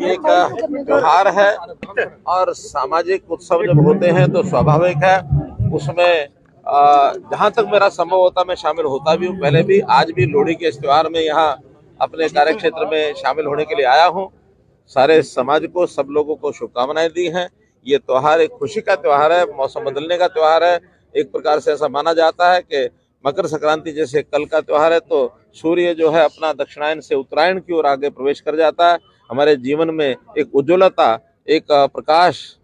ये एक त्योहार है और सामाजिक उत्सव जब होते हैं तो स्वाभाविक है उसमें जहां तक मेरा संभव होता मैं शामिल होता भी हूँ। पहले भी, आज भी लोहड़ी के इस त्योहार में यहाँ अपने कार्य क्षेत्र में शामिल होने के लिए आया हूँ। सारे समाज को, सब लोगों को शुभकामनाएं दी हैं। ये त्योहार एक खुशी का त्योहार है, मौसम बदलने का त्योहार है। एक प्रकार से ऐसा माना जाता है कि मकर संक्रांति जैसे कल का त्योहार है तो सूर्य जो है अपना दक्षिणायन से उत्तरायण की ओर आगे प्रवेश कर जाता है। हमारे जीवन में एक उज्ज्वलता, एक प्रकाश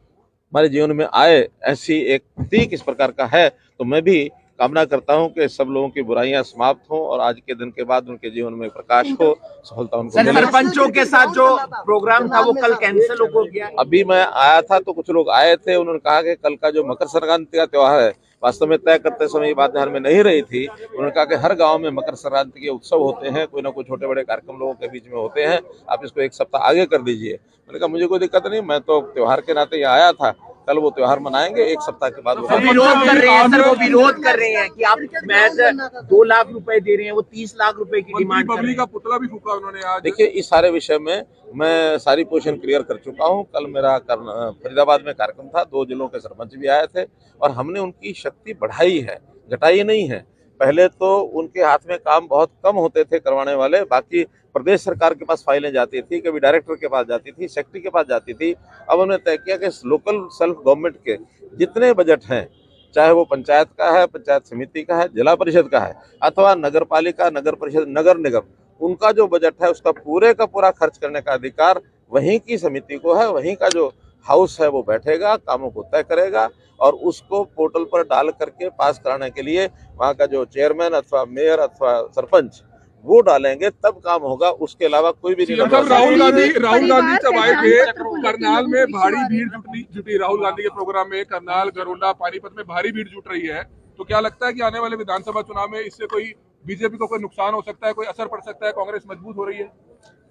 हमारे जीवन में आए, ऐसी एक प्रतीक इस प्रकार का है। तो मैं भी कामना करता हूं कि सब लोगों की बुराइयां समाप्त हों और आज के दिन के बाद उनके जीवन में प्रकाश हो, सफलता उनको मिले। सरपंचों के साथ जो प्रोग्राम था वो कल कैंसिल हो गया। अभी मैं आया था तो कुछ लोग आए थे, उन्होंने कहा कि कल का जो मकर संक्रांति का त्योहार है, वास्तव में तय करते समय ये बात ध्यान में नहीं रही थी। उन्होंने कहा कि हर गांव में मकर संक्रांति के उत्सव होते हैं, कोई ना कोई छोटे बड़े कार्यक्रम लोगों के बीच में होते हैं, आप इसको एक सप्ताह आगे कर दीजिए। मैंने कहा मुझे कोई दिक्कत नहीं, मैं तो त्योहार के नाते यहाँ आया था, कल वो त्योहार मनाएंगे, एक सप्ताह के बाद विरोध कर रहे हैं सर, वो विरोध कर रहे हैं कि आप महज 2 लाख रुपए दे रहे हैं, वो 30 लाख रुपए की डिमांड कर रहे हैं। का पुतला भी फूका उन्होंने आज। देखिए, इस सारे विषय में मैं सारी पोजीशन क्लियर कर चुका हूं। कल मेरा फरीदाबाद में कार्यक्रम था, 2 जिलों के सरपंच भी आए थे और हमने उनकी शक्ति बढ़ाई है, घटाई नहीं है। पहले तो उनके हाथ में काम बहुत कम होते थे करवाने वाले, बाकी प्रदेश सरकार के पास फाइलें जाती थी, कभी डायरेक्टर के पास जाती थी, सेक्रेटरी के पास जाती थी। अब हमने तय किया कि लोकल सेल्फ गवर्नमेंट के जितने बजट हैं, चाहे वो पंचायत का है, पंचायत समिति का है, जिला परिषद का है, अथवा नगर पालिका, नगर परिषद, नगर निगम, उनका जो बजट है उसका पूरे का पूरा खर्च करने का अधिकार वहीं की समिति को है। वहीं का जो हाउस है वो बैठेगा, कामों को तय करेगा और उसको पोर्टल पर डाल करके पास कराने के लिए वहाँ का जो चेयरमैन अथवा मेयर अथवा सरपंच वो डालेंगे, तब काम होगा। उसके अलावा कोई भी नहीं। राहुल गांधी जब आए थे करनाल में भारी भीड़ जुटी राहुल गांधी के प्रोग्राम में, करनाल, गरोंडा, पानीपत में भारी भीड़ जुट रही है। तो क्या लगता है कि आने वाले विधानसभा चुनाव में इससे कोई बीजेपी को कोई नुकसान हो सकता है, कोई असर पड़ सकता है, कांग्रेस मजबूत हो रही है?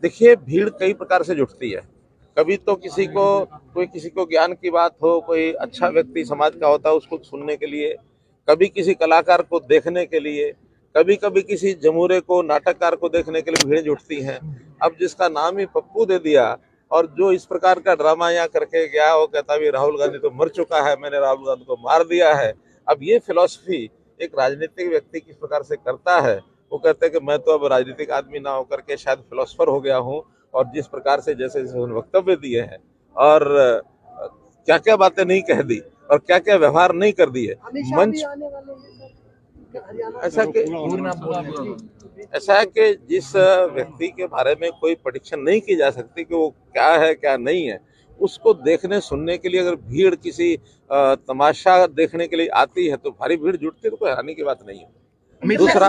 देखिए, भीड़ कई प्रकार से जुटती है। कभी तो किसी को ज्ञान की बात हो, कोई अच्छा व्यक्ति समाज का होता है उसको सुनने के लिए, कभी किसी कलाकार को देखने के लिए, कभी कभी किसी जमूरे को, नाटककार को देखने के लिए भीड़ जुटती है। अब जिसका नाम ही पप्पू दे दिया और जो इस प्रकार का ड्रामा यहाँ करके गया, वो कहता भी राहुल गांधी तो मर चुका है, मैंने राहुल गांधी को मार दिया है। अब ये फिलॉसफी एक राजनीतिक व्यक्ति किस प्रकार से करता है, वो कहते हैं कि मैं तो अब राजनीतिक आदमी ना होकर के शायद फिलोसफर हो गया हूँ। और जिस प्रकार से जैसे वक्तव्य दिए हैं और क्या क्या बातें नहीं कह दी और क्या क्या व्यवहार नहीं कर दिए, मंच ऐसा है कि जिस व्यक्ति के बारे में कोई प्रेडिक्शन नहीं की जा सकती कि वो क्या है क्या नहीं है, उसको देखने सुनने के लिए अगर भीड़ किसी तमाशा देखने के लिए आती है तो भारी भीड़ जुटती है, तो कोई हैरानी की बात नहीं है। दूसरा,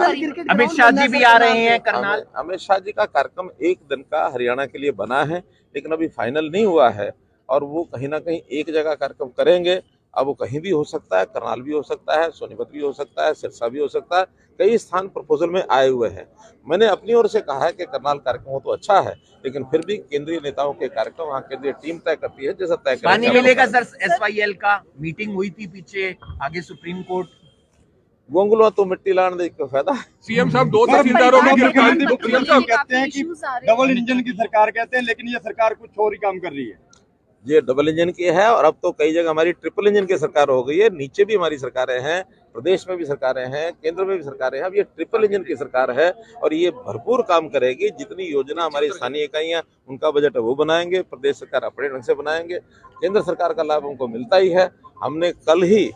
अमित शाह जी भी आ रहे हैं करनाल। अमित शाह जी का कार्यक्रम 1 दिन का हरियाणा के लिए बना है, लेकिन अभी फाइनल नहीं हुआ है और वो कहीं ना कहीं एक जगह कार्यक्रम करेंगे। अब वो कहीं भी हो सकता है, करनाल भी हो सकता है, सोनीपत भी हो सकता है, सिरसा भी हो सकता है। कई स्थान प्रपोजल में आए हुए हैं। मैंने अपनी ओर से कहा है कि करनाल कार्यक्रम हो तो अच्छा है, लेकिन फिर भी केंद्रीय नेताओं के कार्यक्रम वहाँ केंद्रीय टीम तय करती है, जैसा तय करती है। पानी मिलेगा सर, SYL का मीटिंग हुई थी पीछे, आगे सुप्रीम कोर्ट। गोंगलुआ तो मिट्टी लाने देख के फायदा। सीएम साहब 2 तहसीलदारों की गिरफ्तारी कहते हैं कि डबल इंजन की सरकार कहते हैं, लेकिन ये सरकार कुछ और ही काम कर रही है। ये डबल इंजन की है और अब तो कई जगह हमारी ट्रिपल इंजन की सरकार हो गई है। नीचे भी हमारी सरकारें हैं, प्रदेश में भी सरकारें हैं, केंद्र में भी सरकारें हैं। अब ये ट्रिपल इंजन की सरकार है और ये भरपूर काम करेगी। जितनी योजना हमारी स्थानीय इकाइयां उनका बजट है वो बनाएंगे, प्रदेश सरकार अपने ढंग से बनाएंगे, केंद्र सरकार का लाभ उनको मिलता ही है। हमने कल ही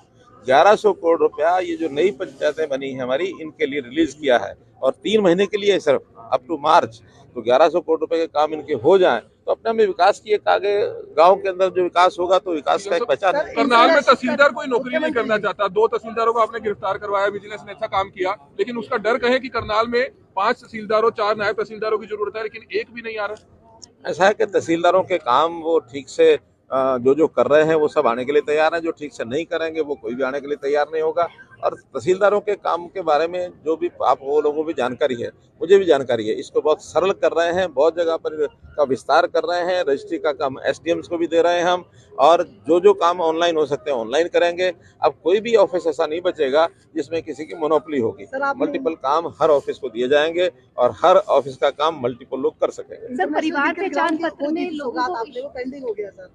1100 करोड़ रुपया ये जो नई पंचायतें बनी है हमारी, इनके लिए रिलीज किया है और 3 महीने के लिए सिर्फ अप टू मार्च। तो 1100 करोड़ रुपए के काम इनके हो जाएं तो अपने में विकास की एक आगे गांव के अंदर जो विकास होगा तो विकास का एक पहचान है। करनाल में तहसीलदार कोई नौकरी नहीं करना चाहता, 2 तहसीलदारों को आपने गिरफ्तार करवाया, विजिलेंस ने अच्छा काम किया, लेकिन उसका डर कहे कि करनाल में 5 तहसीलदारों, 4 नायब तहसीलदारों की जरूरत है, लेकिन एक भी नहीं आ रहा। ऐसा है कि तहसीलदारों के काम वो ठीक से जो कर रहे हैं वो सब आने के लिए तैयार हैं। जो ठीक से नहीं करेंगे वो कोई भी आने के लिए तैयार नहीं होगा। और तहसीलदारों के काम के बारे में जो भी आप वो लोगों को भी जानकारी है, मुझे भी जानकारी है, इसको बहुत सरल कर रहे हैं, बहुत जगह पर का विस्तार कर रहे हैं। रजिस्ट्री का काम एसडीएम्स को भी दे रहे हैं हम, और जो काम ऑनलाइन हो सकते हैं ऑनलाइन करेंगे। अब कोई भी ऑफिस ऐसा नहीं बचेगा जिसमें किसी की मोनोपोली होगी। मल्टीपल काम हर ऑफिस को दिए जाएंगे और हर ऑफिस का काम मल्टीपल लोग कर सकेंगे। सर, परिवार पहचान पत्र में लोगों को पेंडिंग हो गया सर।